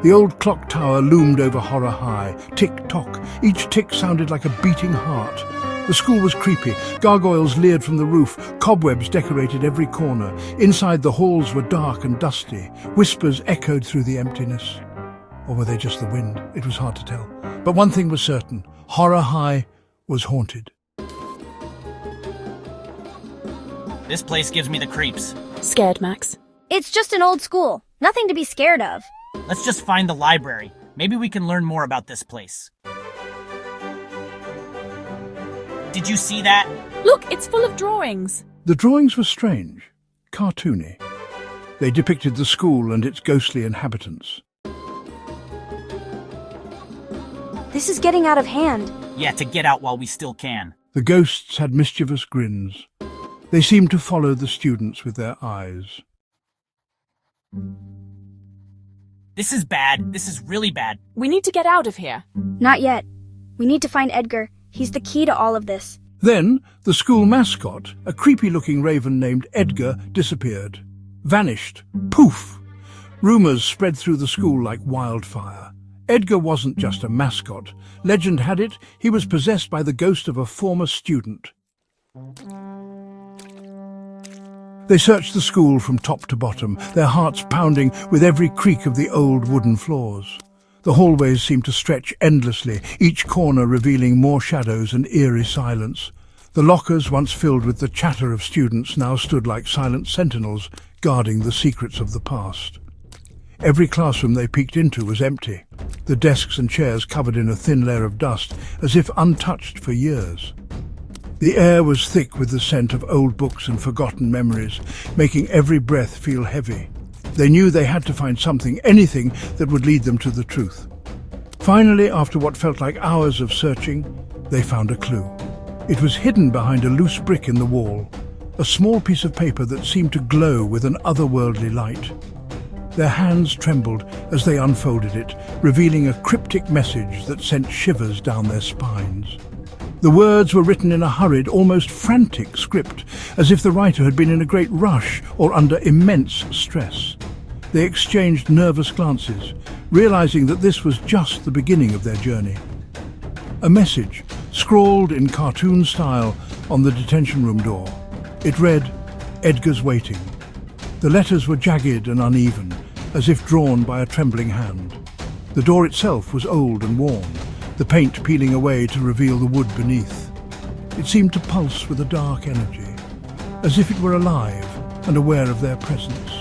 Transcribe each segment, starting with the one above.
The old clock tower loomed over Horror High. Tick-tock. Each tick sounded like a beating heart. The school was creepy. Gargoyles leered from the roof. Cobwebs decorated every corner. Inside, the halls were dark and dusty. Whispers echoed through the emptiness. Or were they just the wind? It was hard to tell. But one thing was certain. Horror High was haunted. This place gives me the creeps. Scared, Max? It's just an old school. Nothing to be scared of. Let's just find the library. Maybe we can learn more about this place. Did you see that? Look, it's full of drawings. The drawings were strange, cartoony. They depicted the school and its ghostly inhabitants. This is getting out of hand. Yeah, to get out while we still can. The ghosts had mischievous grins. They seemed to follow the students with their eyes. This is bad. This is really bad. We need to get out of here. Not yet. We need to find Edgar. He's the key to all of this. Then, the school mascot, a creepy-looking raven named Edgar, disappeared. Vanished. Poof! Rumours spread through the school like wildfire. Edgar wasn't just a mascot. Legend had it he was possessed by the ghost of a former student. They searched the school from top to bottom, their hearts pounding with every creak of the old wooden floors. The hallways seemed to stretch endlessly, each corner revealing more shadows and eerie silence. The lockers, once filled with the chatter of students, now stood like silent sentinels, guarding the secrets of the past. Every classroom they peeked into was empty, the desks and chairs covered in a thin layer of dust, as if untouched for years. The air was thick with the scent of old books and forgotten memories, making every breath feel heavy. They knew they had to find something, anything that would lead them to the truth. Finally, after what felt like hours of searching, they found a clue. It was hidden behind a loose brick in the wall, a small piece of paper that seemed to glow with an otherworldly light. Their hands trembled as they unfolded it, revealing a cryptic message that sent shivers down their spines. The words were written in a hurried, almost frantic script, as if the writer had been in a great rush or under immense stress. They exchanged nervous glances, realizing that this was just the beginning of their journey. A message, scrawled in cartoon style on the detention room door. It read, "Edgar's waiting." The letters were jagged and uneven, as if drawn by a trembling hand. The door itself was old and worn, the paint peeling away to reveal the wood beneath. It seemed to pulse with a dark energy, as if it were alive and aware of their presence.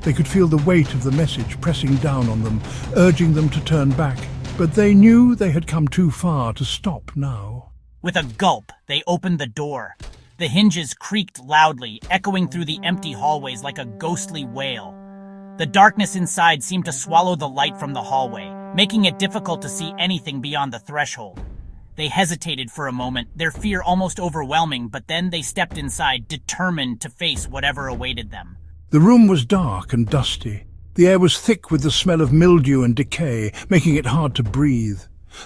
They could feel the weight of the message pressing down on them, urging them to turn back, but they knew they had come too far to stop now. With a gulp, they opened the door. The hinges creaked loudly, echoing through the empty hallways like a ghostly wail. The darkness inside seemed to swallow the light from the hallway, making it difficult to see anything beyond the threshold. They hesitated for a moment, their fear almost overwhelming, but then they stepped inside, determined to face whatever awaited them. The room was dark and dusty. The air was thick with the smell of mildew and decay, making it hard to breathe.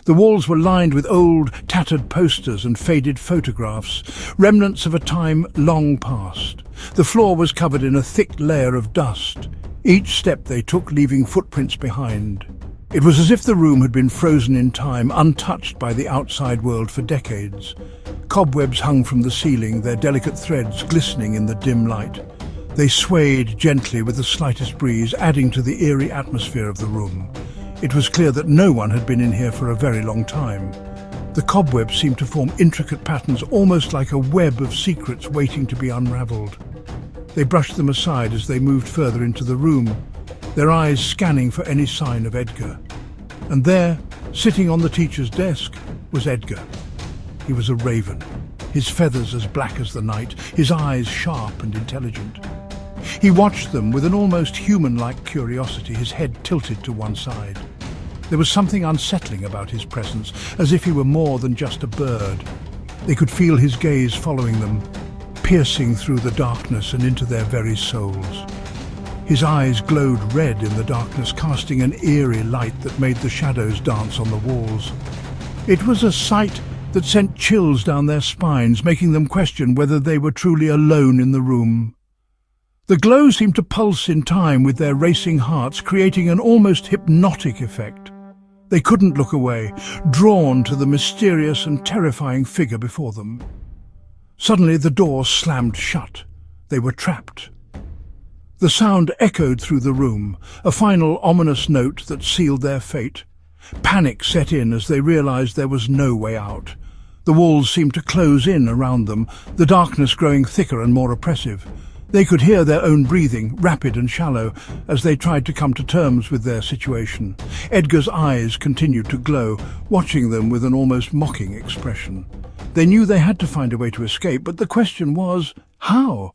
The walls were lined with old, tattered posters and faded photographs, remnants of a time long past. The floor was covered in a thick layer of dust, each step they took leaving footprints behind. It was as if the room had been frozen in time, untouched by the outside world for decades. Cobwebs hung from the ceiling, their delicate threads glistening in the dim light. They swayed gently with the slightest breeze, adding to the eerie atmosphere of the room. It was clear that no one had been in here for a very long time. The cobwebs seemed to form intricate patterns, almost like a web of secrets waiting to be unraveled. They brushed them aside as they moved further into the room, their eyes scanning for any sign of Edgar. And there, sitting on the teacher's desk, was Edgar. He was a raven, his feathers as black as the night, his eyes sharp and intelligent. He watched them with an almost human-like curiosity, his head tilted to one side. There was something unsettling about his presence, as if he were more than just a bird. They could feel his gaze following them, piercing through the darkness and into their very souls. His eyes glowed red in the darkness, casting an eerie light that made the shadows dance on the walls. It was a sight that sent chills down their spines, making them question whether they were truly alone in the room. The glow seemed to pulse in time with their racing hearts, creating an almost hypnotic effect. They couldn't look away, drawn to the mysterious and terrifying figure before them. Suddenly the door slammed shut. They were trapped. The sound echoed through the room, a final ominous note that sealed their fate. Panic set in as they realized there was no way out. The walls seemed to close in around them, the darkness growing thicker and more oppressive. They could hear their own breathing, rapid and shallow, as they tried to come to terms with their situation. Edgar's eyes continued to glow, watching them with an almost mocking expression. They knew they had to find a way to escape, but the question was, how?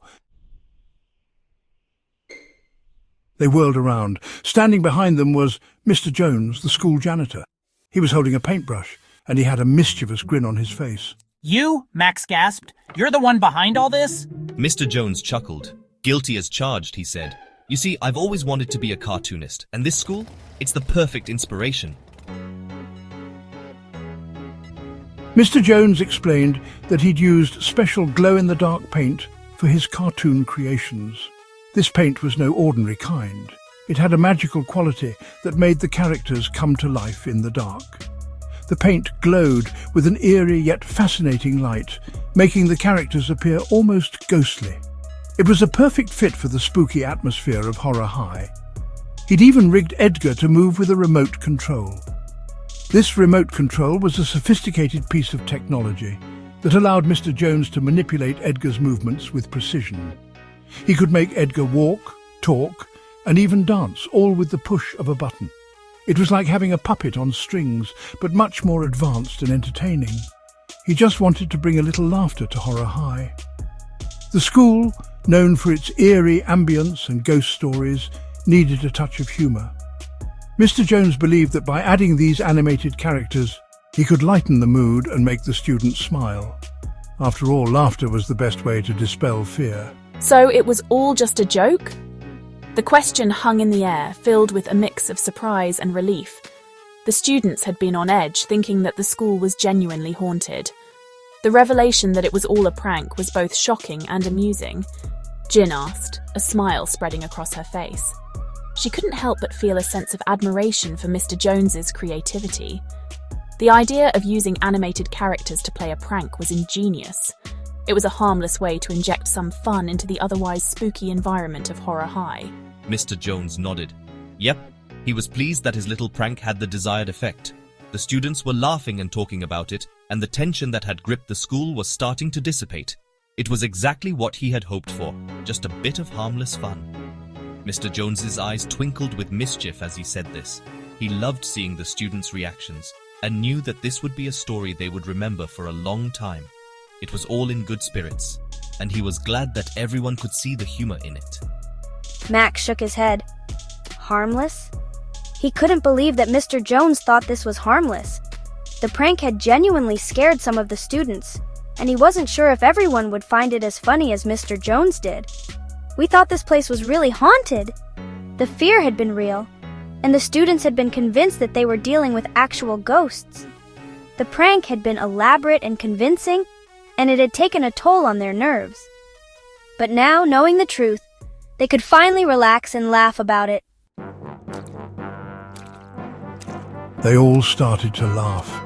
They whirled around. Standing behind them was Mr. Jones, the school janitor. He was holding a paintbrush, and he had a mischievous grin on his face. You? Max gasped. You're the one behind all this? Mr. Jones chuckled. Guilty as charged, he said. You see, I've always wanted to be a cartoonist, and this school? It's the perfect inspiration. Mr. Jones explained that he'd used special glow-in-the-dark paint for his cartoon creations. This paint was no ordinary kind. It had a magical quality that made the characters come to life in the dark. The paint glowed with an eerie yet fascinating light, making the characters appear almost ghostly. It was a perfect fit for the spooky atmosphere of Horror High. He'd even rigged Edgar to move with a remote control. This remote control was a sophisticated piece of technology that allowed Mr. Jones to manipulate Edgar's movements with precision. He could make Edgar walk, talk, and even dance, all with the push of a button. It was like having a puppet on strings, but much more advanced and entertaining. He just wanted to bring a little laughter to Horror High. The school, known for its eerie ambience and ghost stories, needed a touch of humour. Mr. Jones believed that by adding these animated characters, he could lighten the mood and make the students smile. After all, laughter was the best way to dispel fear. So it was all just a joke? The question hung in the air, filled with a mix of surprise and relief. The students had been on edge, thinking that the school was genuinely haunted. The revelation that it was all a prank was both shocking and amusing. Jin asked, a smile spreading across her face. She couldn't help but feel a sense of admiration for Mr. Jones's creativity. The idea of using animated characters to play a prank was ingenious. It was a harmless way to inject some fun into the otherwise spooky environment of Horror High. Mr. Jones nodded. Yep, he was pleased that his little prank had the desired effect. The students were laughing and talking about it, and the tension that had gripped the school was starting to dissipate. It was exactly what he had hoped for, just a bit of harmless fun. Mr. Jones's eyes twinkled with mischief as he said this. He loved seeing the students' reactions, and knew that this would be a story they would remember for a long time. It was all in good spirits, and he was glad that everyone could see the humor in it. Max shook his head. Harmless? He couldn't believe that Mr. Jones thought this was harmless. The prank had genuinely scared some of the students, and he wasn't sure if everyone would find it as funny as Mr. Jones did. We thought this place was really haunted. The fear had been real, and the students had been convinced that they were dealing with actual ghosts. The prank had been elaborate and convincing, and it had taken a toll on their nerves. But now, knowing the truth, they could finally relax and laugh about it. They all started to laugh.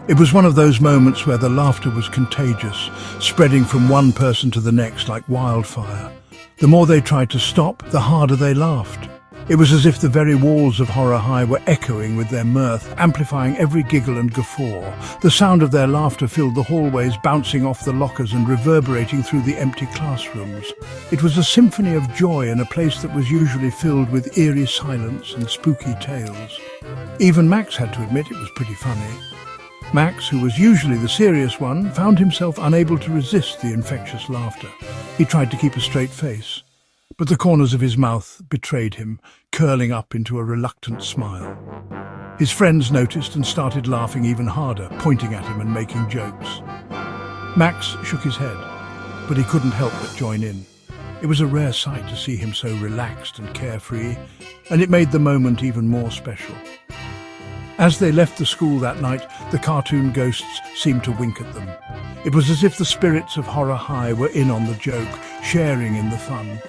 It was one of those moments where the laughter was contagious, spreading from one person to the next like wildfire. The more they tried to stop, the harder they laughed. It was as if the very walls of Horror High were echoing with their mirth, amplifying every giggle and guffaw. The sound of their laughter filled the hallways, bouncing off the lockers and reverberating through the empty classrooms. It was a symphony of joy in a place that was usually filled with eerie silence and spooky tales. Even Max had to admit it was pretty funny. Max, who was usually the serious one, found himself unable to resist the infectious laughter. He tried to keep a straight face, but the corners of his mouth betrayed him, curling up into a reluctant smile. His friends noticed and started laughing even harder, pointing at him and making jokes. Max shook his head, but he couldn't help but join in. It was a rare sight to see him so relaxed and carefree, and it made the moment even more special. As they left the school that night, the cartoon ghosts seemed to wink at them. It was as if the spirits of Horror High were in on the joke, sharing in the fun.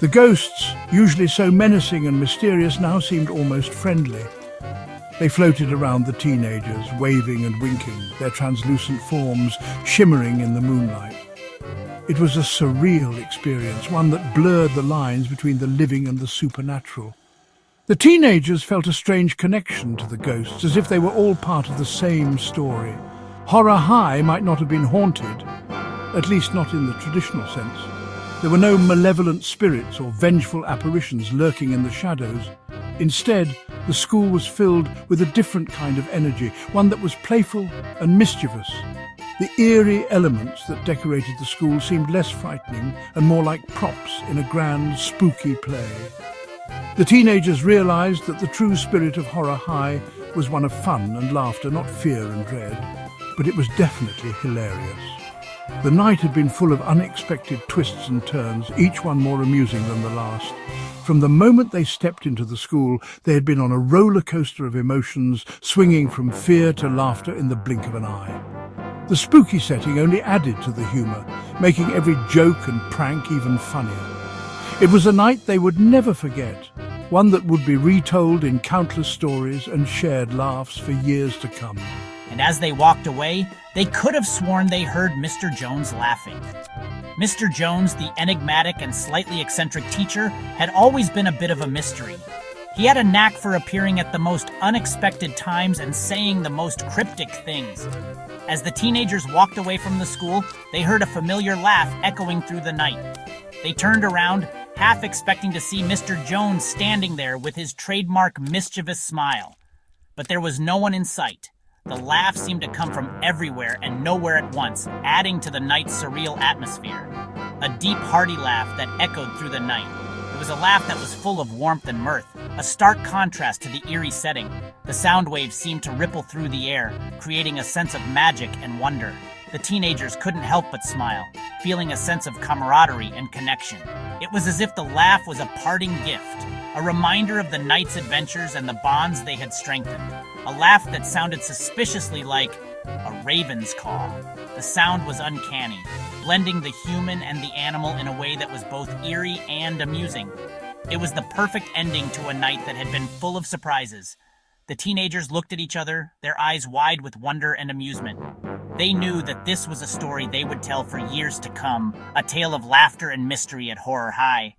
The ghosts, usually so menacing and mysterious, now seemed almost friendly. They floated around the teenagers, waving and winking, their translucent forms shimmering in the moonlight. It was a surreal experience, one that blurred the lines between the living and the supernatural. The teenagers felt a strange connection to the ghosts, as if they were all part of the same story. Horror High might not have been haunted, at least not in the traditional sense. There were no malevolent spirits or vengeful apparitions lurking in the shadows. Instead, the school was filled with a different kind of energy, one that was playful and mischievous. The eerie elements that decorated the school seemed less frightening and more like props in a grand, spooky play. The teenagers realized that the true spirit of Horror High was one of fun and laughter, not fear and dread, but it was definitely hilarious. The night had been full of unexpected twists and turns, each one more amusing than the last. From the moment they stepped into the school, they had been on a roller coaster of emotions, swinging from fear to laughter in the blink of an eye. The spooky setting only added to the humour, making every joke and prank even funnier. It was a night they would never forget, one that would be retold in countless stories and shared laughs for years to come. And as they walked away, they could have sworn they heard Mr. Jones laughing. Mr. Jones, the enigmatic and slightly eccentric teacher, had always been a bit of a mystery. He had a knack for appearing at the most unexpected times and saying the most cryptic things. As the teenagers walked away from the school, they heard a familiar laugh echoing through the night. They turned around, half expecting to see Mr. Jones standing there with his trademark mischievous smile. But there was no one in sight. The laugh seemed to come from everywhere and nowhere at once, adding to the night's surreal atmosphere. A deep, hearty laugh that echoed through the night. It was a laugh that was full of warmth and mirth, a stark contrast to the eerie setting. The sound waves seemed to ripple through the air, creating a sense of magic and wonder. The teenagers couldn't help but smile, feeling a sense of camaraderie and connection. It was as if the laugh was a parting gift, a reminder of the night's adventures and the bonds they had strengthened. A laugh that sounded suspiciously like a raven's call. The sound was uncanny, blending the human and the animal in a way that was both eerie and amusing. It was the perfect ending to a night that had been full of surprises. The teenagers looked at each other, their eyes wide with wonder and amusement. They knew that this was a story they would tell for years to come, a tale of laughter and mystery at Horror High.